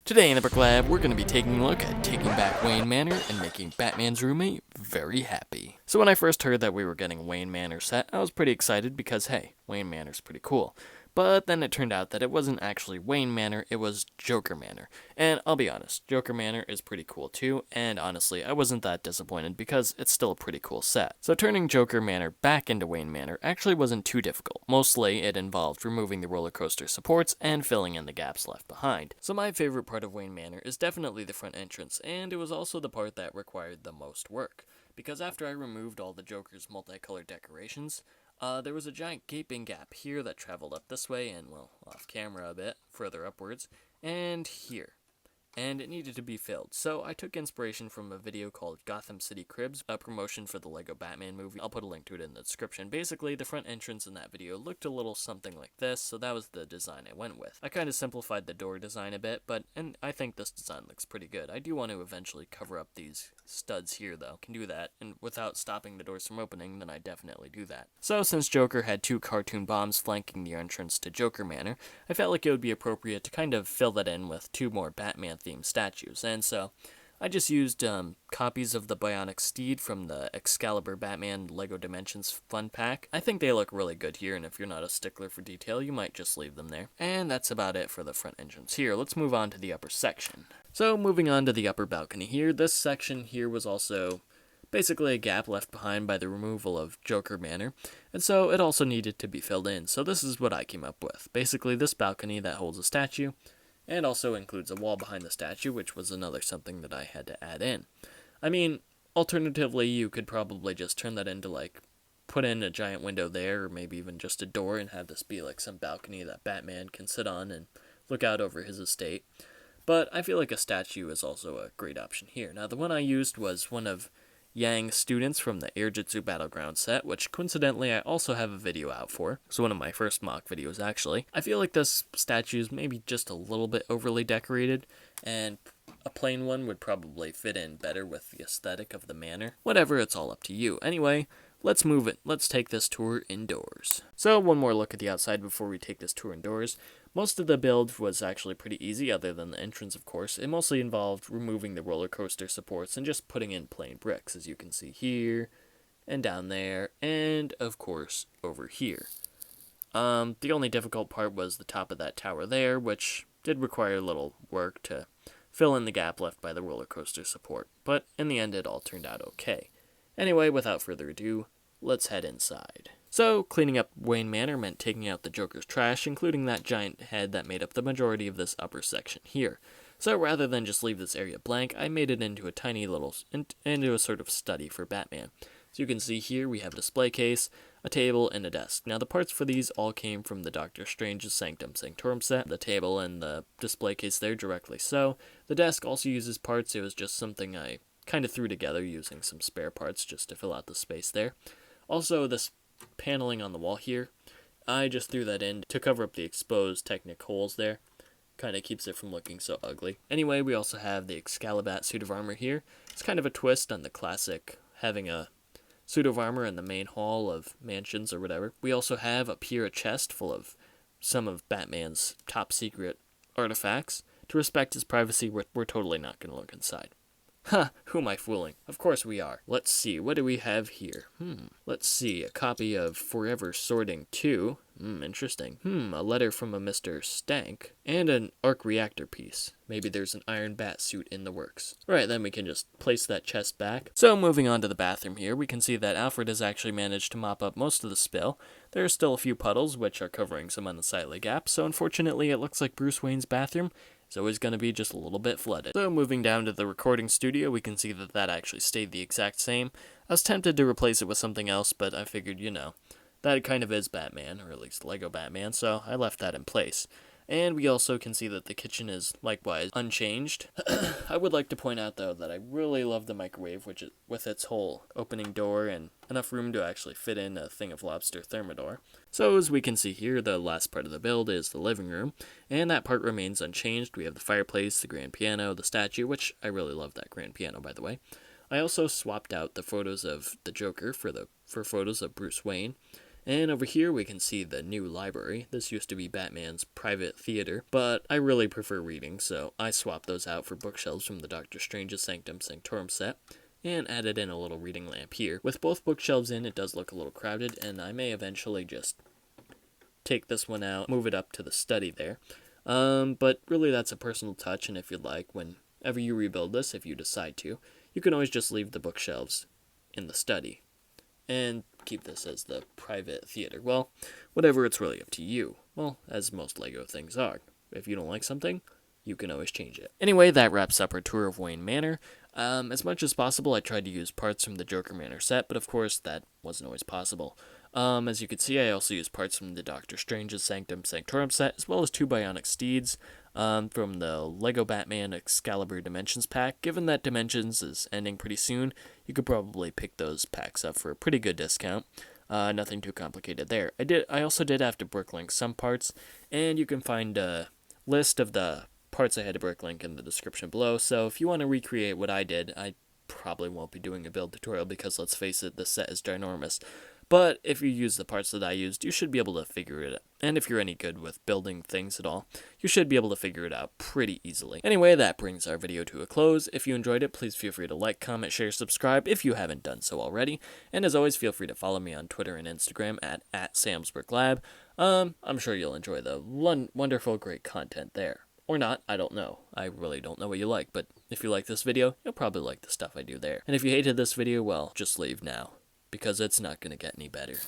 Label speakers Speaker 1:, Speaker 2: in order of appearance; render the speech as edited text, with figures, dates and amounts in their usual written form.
Speaker 1: Today in the Brick Lab, we're going to be taking a look at taking back Wayne Manor and making Batman's roommate very happy. So when I first heard that we were getting Wayne Manor set, I was pretty excited because, hey, Wayne Manor's pretty cool. But then it turned out that it wasn't actually Wayne Manor, it was Joker Manor. And I'll be honest, Joker Manor is pretty cool too, and honestly, I wasn't that disappointed because it's still a pretty cool set. So turning Joker Manor back into Wayne Manor actually wasn't too difficult. Mostly, it involved removing the roller coaster supports and filling in the gaps left behind. So my favorite part of Wayne Manor is definitely the front entrance, and it was also the part that required the most work. Because after I removed all the Joker's multicolored decorations, there was a giant gaping gap here that traveled up this way and, well, off camera a bit, further upwards, and here. And it needed to be filled. So I took inspiration from a video called Gotham City Cribs, a promotion for the Lego Batman movie. I'll put a link to it in the description. Basically, the front entrance in that video looked a little something like this, so that was the design I went with. I kind of simplified the door design a bit, and I think this design looks pretty good. I do want to eventually cover up these studs here, though. Can do that, and without stopping the doors from opening, then I definitely do that. So since Joker had two cartoon bombs flanking the entrance to Joker Manor, I felt like it would be appropriate to kind of fill that in with two more Batman statues, and so I just used copies of the Bionic Steed from the Excalibur Batman Lego Dimensions Fun Pack. I think they look really good here, and if you're not a stickler for detail, you might just leave them there. And that's about it for the front entrance here. Let's move on to the upper section. So moving on to the upper balcony here, this section here was also basically a gap left behind by the removal of Joker Manor, and so it also needed to be filled in. So this is what I came up with. Basically this balcony that holds a statue, and also includes a wall behind the statue, which was another something that I had to add in. I mean, alternatively, you could probably just turn that into, like, put in a giant window there, or maybe even just a door, and have this be, like, some balcony that Batman can sit on and look out over his estate. But I feel like a statue is also a great option here. Now, the one I used was one of Yang's students from the Air Jitsu Battleground set, which coincidentally I also have a video out for. It's one of my first mock videos, actually. I feel like this statue is maybe just a little bit overly decorated, and a plain one would probably fit in better with the aesthetic of the manor. Whatever, it's all up to you. Anyway, let's move it. Let's take this tour indoors. So one more look at the outside before we take this tour indoors. Most of the build was actually pretty easy, other than the entrance, of course. It mostly involved removing the roller coaster supports and just putting in plain bricks, as you can see here, and down there, and, of course, over here. The only difficult part was the top of that tower there, which did require a little work to fill in the gap left by the roller coaster support, but in the end it all turned out okay. Anyway, without further ado, let's head inside. So, cleaning up Wayne Manor meant taking out the Joker's trash, including that giant head that made up the majority of this upper section here. So rather than just leave this area blank, I made it into a tiny little, into a sort of study for Batman. So you can see here we have a display case, a table, and a desk. Now the parts for these all came from the Doctor Strange's Sanctum Sanctorum set. The table and the display case there directly so. The desk also uses parts. It was just something I kind of threw together using some spare parts just to fill out the space there. Also, this paneling on the wall here, I just threw that in to cover up the exposed Technic holes there. Kind of keeps it from looking so ugly. Anyway, we also have the Excalibur suit of armor here. It's kind of a twist on the classic having a suit of armor in the main hall of mansions or whatever. We also have up here a chest full of some of Batman's top secret artifacts. To respect his privacy, we're totally not going to look inside. Huh, who am I fooling? Of course we are. Let's see, what do we have here? Let's see, a copy of Forever Sorting 2. Interesting. A letter from a Mr. Stank. And an arc reactor piece. Maybe there's an Iron Bat suit in the works. Right, then we can just place that chest back. So moving on to the bathroom here, we can see that Alfred has actually managed to mop up most of the spill. There are still a few puddles, which are covering some unsightly gaps, so unfortunately it looks like Bruce Wayne's bathroom is always going to be just a little bit flooded. So moving down to the recording studio, we can see that that actually stayed the exact same. I was tempted to replace it with something else, but I figured, that kind of is Batman, or at least Lego Batman, so I left that in place. And we also can see that the kitchen is likewise unchanged. I would like to point out, though, that I really love the microwave, which is, with its whole opening door and enough room to actually fit in a thing of lobster thermidor. So as we can see here, the last part of the build is the living room, and that part remains unchanged. We have the fireplace, the grand piano, the statue, which I really love that grand piano, by the way. I also swapped out the photos of the Joker for photos of Bruce Wayne. And over here we can see the new library. This used to be Batman's private theater, but I really prefer reading, so I swapped those out for bookshelves from the Doctor Strange's Sanctum Sanctorum set, and added in a little reading lamp here. With both bookshelves in, it does look a little crowded, and I may eventually just take this one out, move it up to the study there. But really that's a personal touch, and if you'd like, whenever you rebuild this, if you decide to, you can always just leave the bookshelves in the study and keep this as the private theater. Well, whatever, it's really up to you. Well, as most Lego things are. If you don't like something, you can always change it. Anyway, that wraps up our tour of Wayne Manor. As much as possible, I tried to use parts from the Joker Manor set, but of course, that wasn't always possible. As you can see, I also used parts from the Doctor Strange's Sanctum Sanctorum set, as well as 2 bionic steeds from the Lego Batman Excalibur Dimensions pack. Given that Dimensions is ending pretty soon, you could probably pick those packs up for a pretty good discount. Nothing too complicated there. I also did have to bricklink some parts, and you can find a list of the parts I had to bricklink in the description below, so if you want to recreate what I did, I probably won't be doing a build tutorial because, let's face it, this set is ginormous. But if you use the parts that I used, you should be able to figure it out. And if you're any good with building things at all, you should be able to figure it out pretty easily. Anyway, that brings our video to a close. If you enjoyed it, please feel free to like, comment, share, subscribe if you haven't done so already. And as always, feel free to follow me on Twitter and Instagram at @SamsBrickLab. I'm sure you'll enjoy the wonderful, great content there. Or not, I don't know. I really don't know what you like, but if you like this video, you'll probably like the stuff I do there. And if you hated this video, well, just leave now, because it's not going to get any better.